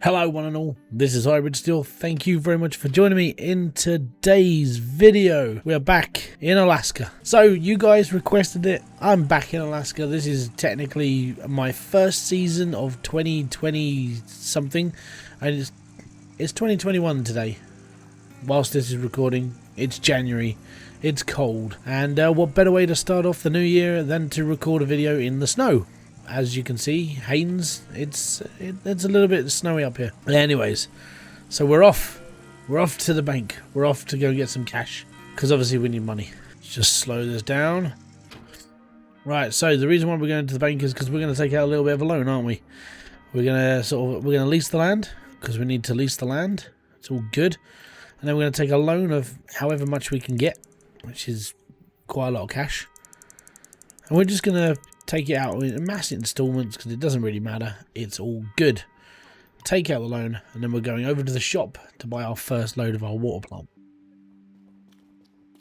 Hello one and all, this is Hybridsteel. Thank you very much for joining me in today's video. We are back in Alaska. So you guys requested it, I'm back in Alaska. This is technically my first season of 2020 something, and it's 2021 today. Whilst this is recording, it's January, it's cold, and what better way to start off the new year than to record a video in the snow. As you can see, Haynes, it's a little bit snowy up here. Anyways, so we're off to the bank. We're off to go get some cash, because obviously we need money. Let's just slow this down. Right, so the reason why we're going to the bank is because we're going to take out a little bit of a loan, aren't we? We're going to lease the land, because we need to lease the land. It's all good. And then we're going to take a loan of however much we can get, which is quite a lot of cash. And we're just going to take it out in mass installments because it doesn't really matter. It's all good. Take out the loan, and then we're going over to the shop to buy our first load of our water plant.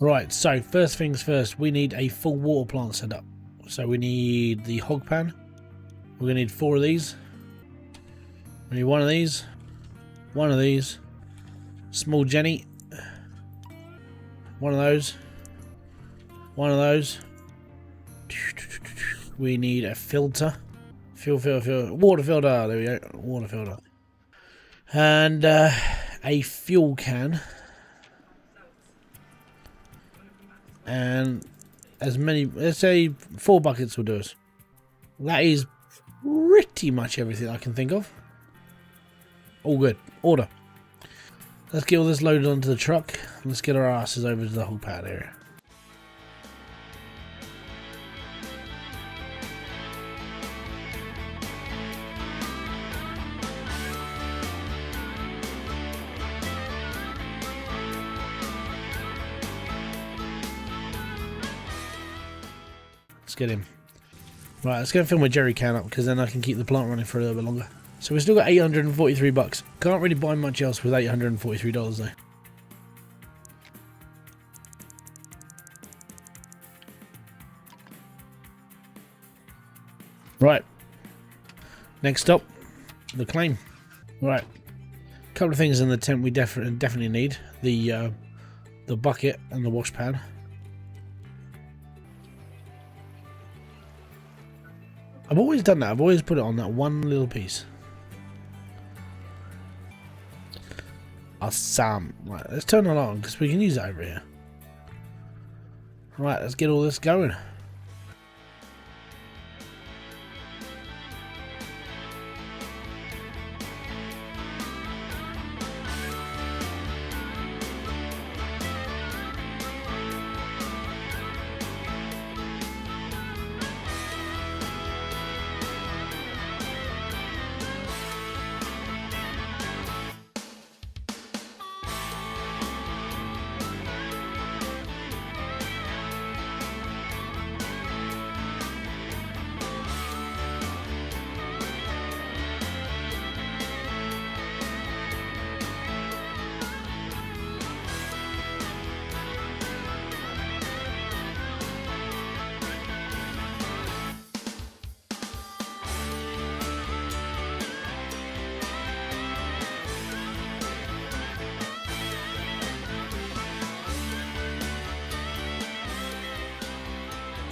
Right, so first things first, we need a full water plant set up. So we need the hog pan. We're going to need 4 of these. We need one of these. One of these. Small Jenny. One of those. One of those. We need a filter. Water filter. There we go. Water filter. And a fuel can. And as many, let's say 4 buckets will do us. That is pretty much everything I can think of. All good. Order. Let's get all this loaded onto the truck. Let's get our asses over to the hog pad area. Let's get him. Right, let's go and fill my jerry can up, because then I can keep the plant running for a little bit longer. So we've still got 843 bucks. Can't really buy much else with $843 though. Right. Next up, the claim. Right. A couple of things in the tent we definitely need. The bucket and the wash pan. I've always done that. I've always put it on that one little piece. Awesome. Right, let's turn it on because we can use it over here. Right, let's get all this going.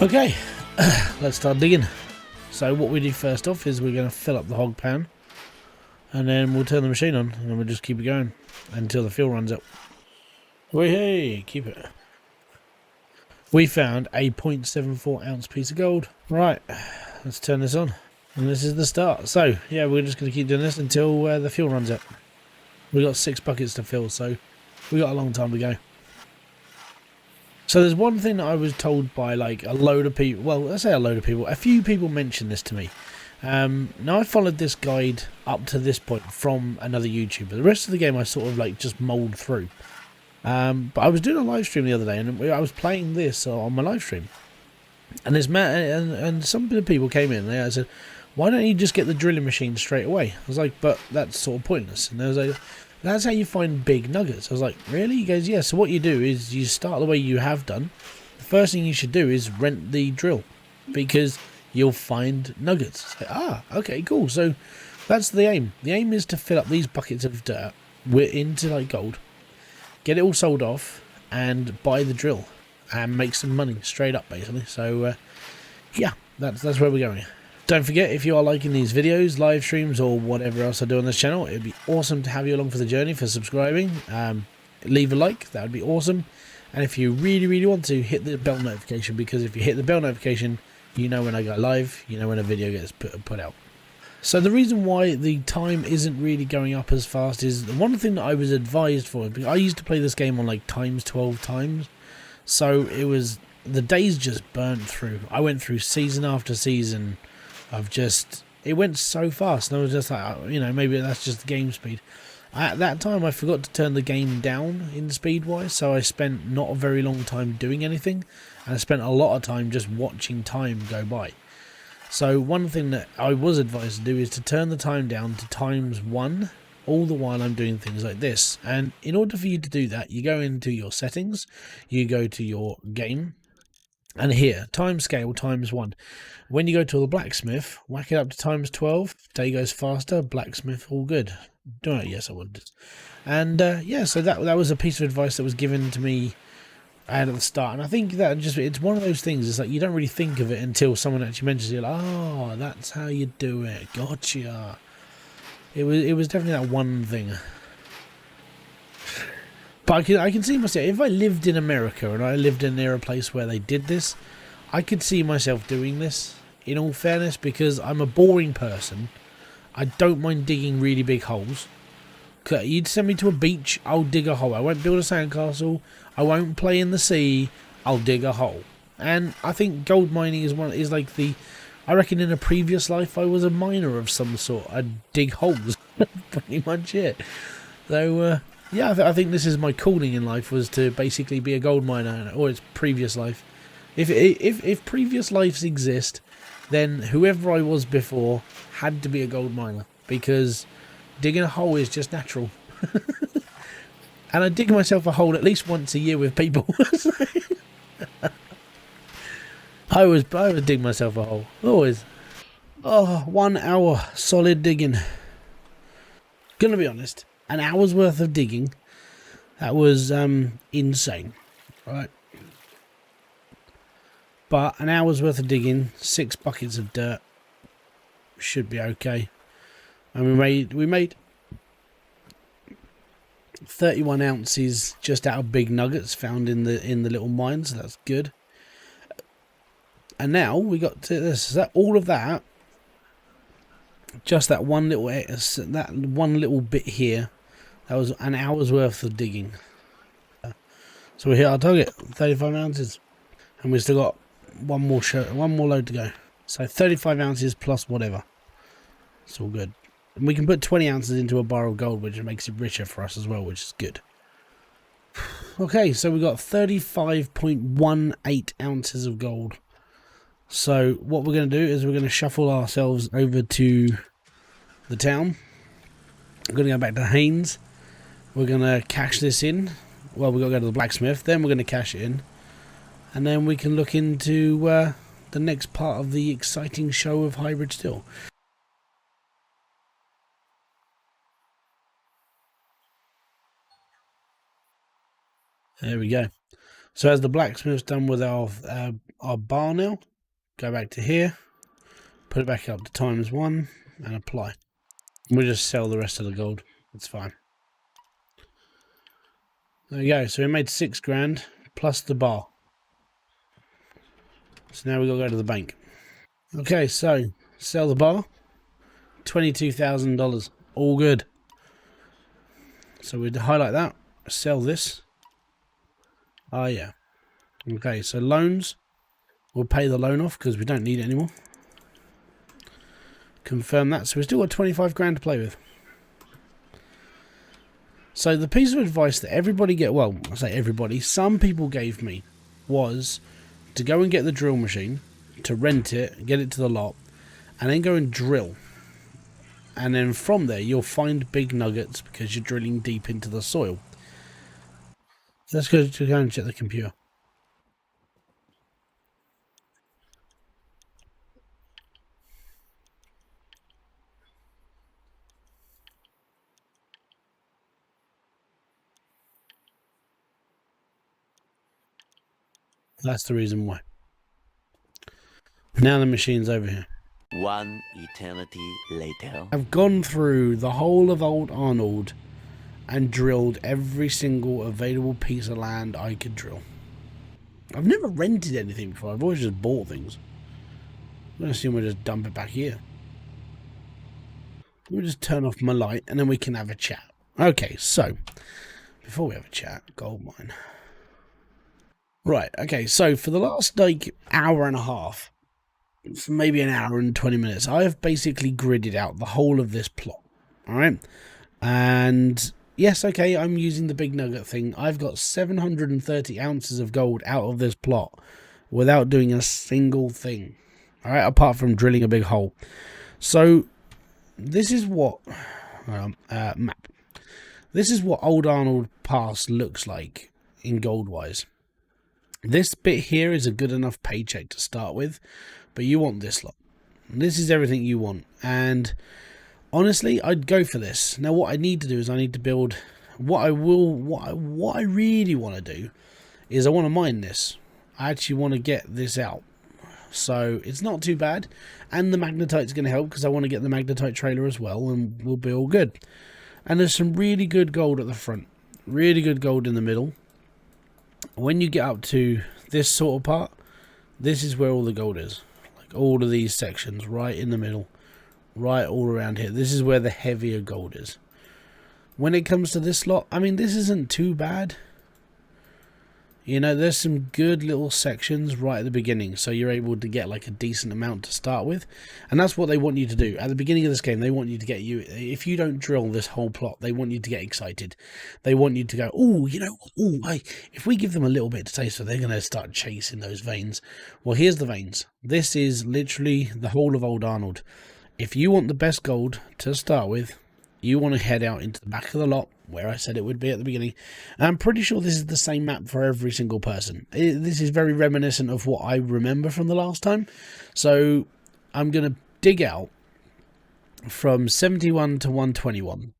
Okay, let's start digging. So what we do first off is we're going to fill up the hog pan, and then we'll turn the machine on, and we'll just keep it going until the fuel runs out. Hey, keep it. We found a 0.74 ounce piece of gold. Right, let's turn this on, and this is the start. So yeah, we're just going to keep doing this until the fuel runs out. We've got 6 buckets to fill, so we got a long time to go. So there's one thing that I was told by like a load of people, well, let's say a load of people, a few people mentioned this to me. Now I followed this guide up to this point from another YouTuber. The rest of the game I sort of like just mulled through. But I was doing a live stream the other day, and I was playing this on my live stream. And this man, and some of the people came in and they said, why don't you just get the drilling machine straight away? I was like, but that's sort of pointless. And they was like, that's how you find big nuggets. I was like, really? He goes, yeah, so what you do is you start the way you have done. The first thing you should do is rent the drill, because you'll find nuggets. Like, okay, cool. So That's the aim. The aim is to fill up these buckets of dirt into like gold, get it all sold off, and buy the drill and make some money straight up, basically. So yeah, that's where we're going. Don't forget, if you are liking these videos, live streams, or whatever else I do on this channel, it'd be awesome to have you along for the journey for subscribing. Leave a like, that would be awesome. And if you really want to, hit the bell notification, because if you hit the bell notification, you know when I go live, you know when a video gets put out. So the reason why the time isn't really going up as fast is one thing that I was advised for. Because I used to play this game on like times 12 times, so it was, the days just burnt through. I went through season after season of just, it went so fast, and I was just like, you know, maybe that's just the game speed. At that time I forgot to turn the game down in speed wise, so I spent not a very long time doing anything, and I spent a lot of time just watching time go by. So one thing that I was advised to do is to turn the time down to ×1 all the while I'm doing things like this. And in order for you to do that, you go into your settings, you go to your game, and here, time scale ×1. When you go to the blacksmith, whack it up to ×12. Day goes faster, blacksmith, all good. Don't know, yes I would. And yeah, so that was a piece of advice that was given to me at the start. And I think that just, it's one of those things, it's like you don't really think of it until someone actually mentions it. Like, oh, that's how you do it. Gotcha. It was definitely that one thing. But I can see myself, if I lived in America and I lived near a place where they did this, I could see myself doing this, in all fairness, because I'm a boring person. I don't mind digging really big holes. You'd send me to a beach, I'll dig a hole. I won't build a sandcastle, I won't play in the sea, I'll dig a hole. And I think gold mining is like the, I reckon in a previous life I was a miner of some sort. I'd dig holes. Pretty much it. So yeah, I think this is my calling in life, was to basically be a gold miner, or its previous life. If previous lives exist, then whoever I was before had to be a gold miner, because digging a hole is just natural. And I dig myself a hole at least once a year with people. I always dig myself a hole, always. Oh, 1 hour solid digging. Gonna be honest, an hour's worth of digging, that was insane, right? But an hour's worth of digging, 6 buckets of dirt, should be okay. And we made 31 ounces just out of big nuggets found in the little mines, so that's good. And now we got to this, that all of that, just that one little bit here, that was an hour's worth of digging. So we hit our target, 35 ounces, and we've still got one more load to go. So 35 ounces plus whatever. It's all good. And we can put 20 ounces into a bar of gold, which makes it richer for us as well, which is good. Okay, so we got 35.18 ounces of gold. So what we're going to do is we're going to shuffle ourselves over to the town. We're going to go back to Haynes. We're going to cash this in. Well, we've got to go to the blacksmith. Then we're going to cash it in. And then we can look into the next part of the exciting show of Hybridsteel. There we go. So as the blacksmith's done with our bar now, go back to here, put it back up to ×1 and apply. We'll just sell the rest of the gold. It's fine. There we go. So we made 6 grand plus the bar. So now we've got to go to the bank. Okay, so sell the bar. $22,000. All good. So we'd highlight that. Sell this. Oh yeah. Okay, so loans. We'll pay the loan off because we don't need it anymore. Confirm that. So we've still got 25 grand to play with. So the piece of advice that everybody well, I say everybody, some people gave me was to go and get the drill machine, to rent it, get it to the lot, and then go and drill. And then from there you'll find big nuggets because you're drilling deep into the soil. Let's go and check the computer. That's the reason why. Now the machine's over here. One eternity later. I've gone through the whole of Old Arnold and drilled every single available piece of land I could drill. I've never rented anything before. I've always just bought things. I'm going to assume we'll just dump it back here. We'll just turn off my light and then we can have a chat. Okay, so before we have a chat, gold mine. Right, okay, so for the last like hour and a half, maybe an hour and 20 minutes, I have basically gridded out the whole of this plot. Alright? And yes, okay, I'm using the big nugget thing. I've got 730 ounces of gold out of this plot without doing a single thing. Alright, apart from drilling a big hole. So, this is what... map. This is what Old Arnold Pass looks like in gold-wise. This bit here is a good enough paycheck to start with, but you want this lot. This is everything you want, and honestly, I'd go for this. Now, what I need to do is I need to build... What I really want to do is I want to mine this. I actually want to get this out. So it's not too bad, and the magnetite's going to help because I want to get the magnetite trailer as well, and we'll be all good. And there's some really good gold at the front, really good gold in the middle. When you get up to this sort of part, this is where all the gold is, like all of these sections right in the middle, right all around here. This is where the heavier gold is. When it comes to this lot, I mean, this isn't too bad. You know, there's some good little sections right at the beginning, so you're able to get like a decent amount to start with. And that's what they want you to do. At the beginning of this game, they want you to get you, if you don't drill this whole plot, they want you to get excited. They want you to go, oh, you know, oh, if we give them a little bit to taste, so they're going to start chasing those veins. Well, here's the veins. This is literally the whole of Old Arnold. If you want the best gold to start with, you want to head out into the back of the lot, where I said it would be at the beginning. And I'm pretty sure this is the same map for every single person. This is very reminiscent of what I remember from the last time. So I'm going to dig out from 71 to 121.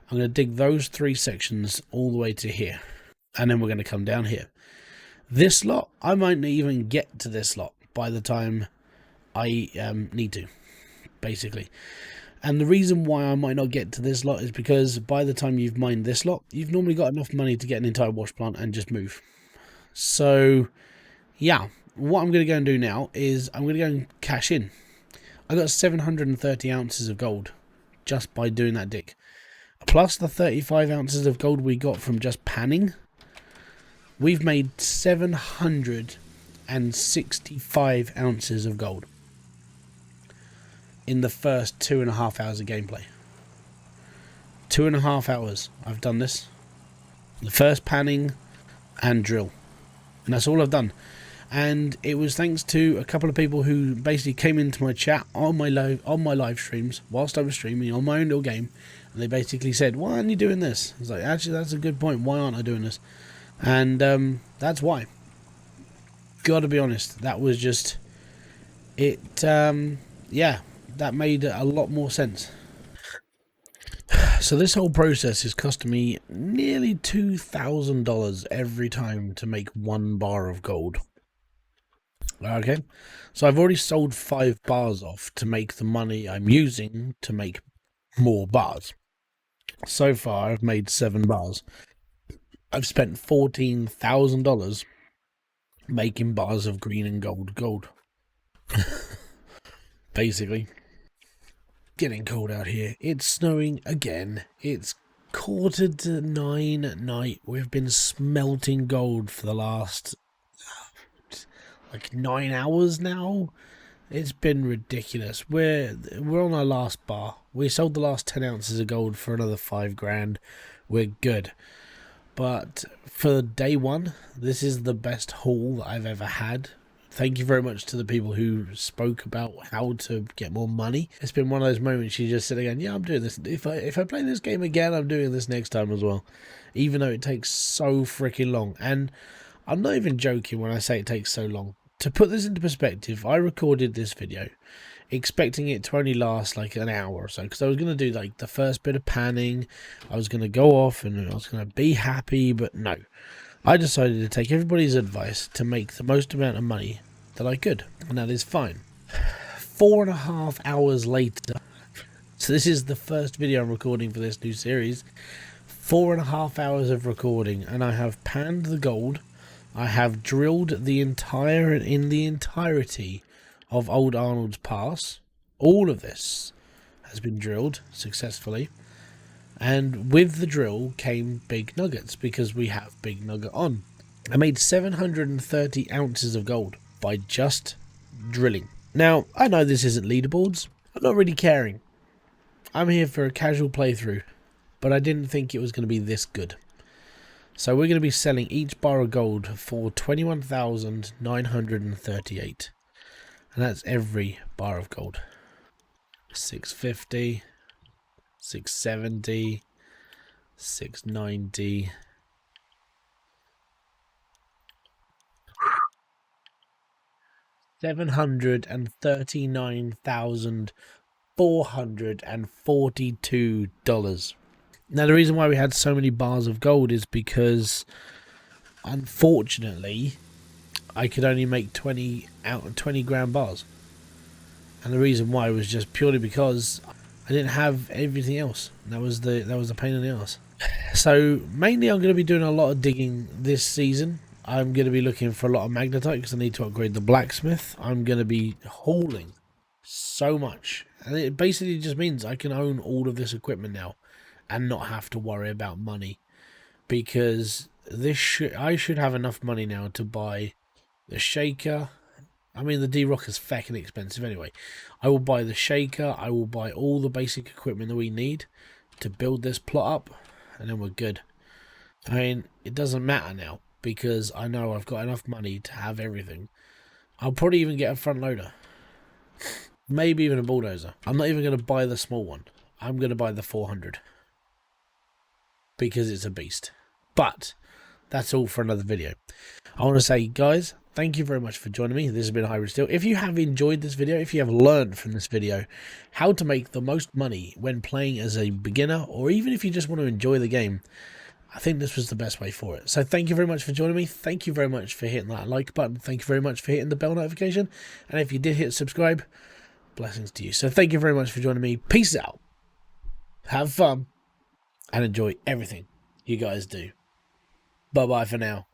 I'm going to dig those three sections all the way to here. And then we're going to come down here. This lot, I might not even get to this lot by the time I need to, basically. And the reason why I might not get to this lot is because by the time you've mined this lot, you've normally got enough money to get an entire wash plant and just move. So, yeah, what I'm going to go and do now is I'm going to go and cash in. I got 730 ounces of gold just by doing that dig. Plus the 35 ounces of gold we got from just panning. We've made 765 ounces of gold in the first 2.5 hours of gameplay. 2.5 hours I've done this. The first panning and drill. And that's all I've done. And it was thanks to a couple of people who basically came into my chat on my live streams whilst I was streaming on my own little game. And they basically said, why aren't you doing this? I was like, actually, that's a good point. Why aren't I doing this? And that's why. Gotta be honest, that was just it. Yeah, that made a lot more sense. So this whole process is costing me nearly $2,000 every time to make 1 bar of gold. Okay, so I've already sold 5 bars off to make the money I'm using to make more bars. So far I've made 7 bars. I've spent $14,000 making bars of green and gold. Basically. Getting cold out here. It's snowing again. It's 9:15 at night. We've been smelting gold for the last like 9 hours now. It's been ridiculous. We're on our last bar. We sold the last 10 ounces of gold for another 5 grand. We're good. But for day one, this is the best haul that I've ever had. Thank you very much to the people who spoke about how to get more money. It's been one of those moments you just sit again, yeah, I'm doing this. If I play this game again, I'm doing this next time as well. Even though it takes so freaking long. And I'm not even joking when I say it takes so long. To put this into perspective, I recorded this video expecting it to only last like an hour or so, because I was going to do like the first bit of panning. I was going to go off and I was going to be happy, but no. I decided to take everybody's advice to make the most amount of money that I could, and that is fine. 4.5 hours later, so this is the first video I'm recording for this new series. 4.5 hours of recording, and I have panned the gold. I have drilled the entirety of Old Arnold's Pass. All of this has been drilled successfully, and with the drill came big nuggets because we have big nugget on. I made 730 ounces of gold by just drilling. Now, I know this isn't leaderboards. I'm not really caring. I'm here for a casual playthrough, but I didn't think it was going to be this good. So we're going to be selling each bar of gold for 21,938. And that's every bar of gold. 650, 670, 690. $739,442. Now, the reason why we had so many bars of gold is because, unfortunately, I could only make 20 out of 20 grand bars. And the reason why was just purely because I didn't have everything else. That was the pain in the ass. So, mainly I'm going to be doing a lot of digging this season. I'm going to be looking for a lot of magnetite because I need to upgrade the blacksmith. I'm going to be hauling so much. And it basically just means I can own all of this equipment now and not have to worry about money, because I should have enough money now to buy the shaker. I mean, the D-Rock is fucking expensive anyway. I will buy the shaker. I will buy all the basic equipment that we need to build this plot up, and then we're good. I mean, it doesn't matter now because I know I've got enough money to have everything. I'll probably even get a front loader. Maybe even a bulldozer. I'm not even going to buy the small one. I'm going to buy the 400. Because it's a beast. But that's all for another video. I want to say, guys, thank you very much for joining me. This has been Hybridsteel. If you have enjoyed this video, if you have learned from this video how to make the most money when playing as a beginner, or even if you just want to enjoy the game, I think this was the best way for it. So thank you very much for joining me. Thank you very much for hitting that like button. Thank you very much for hitting the bell notification. And if you did hit subscribe, blessings to you. So thank you very much for joining me. Peace out. Have fun. And enjoy everything you guys do. Bye-bye for now.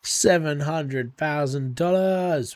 $700,000.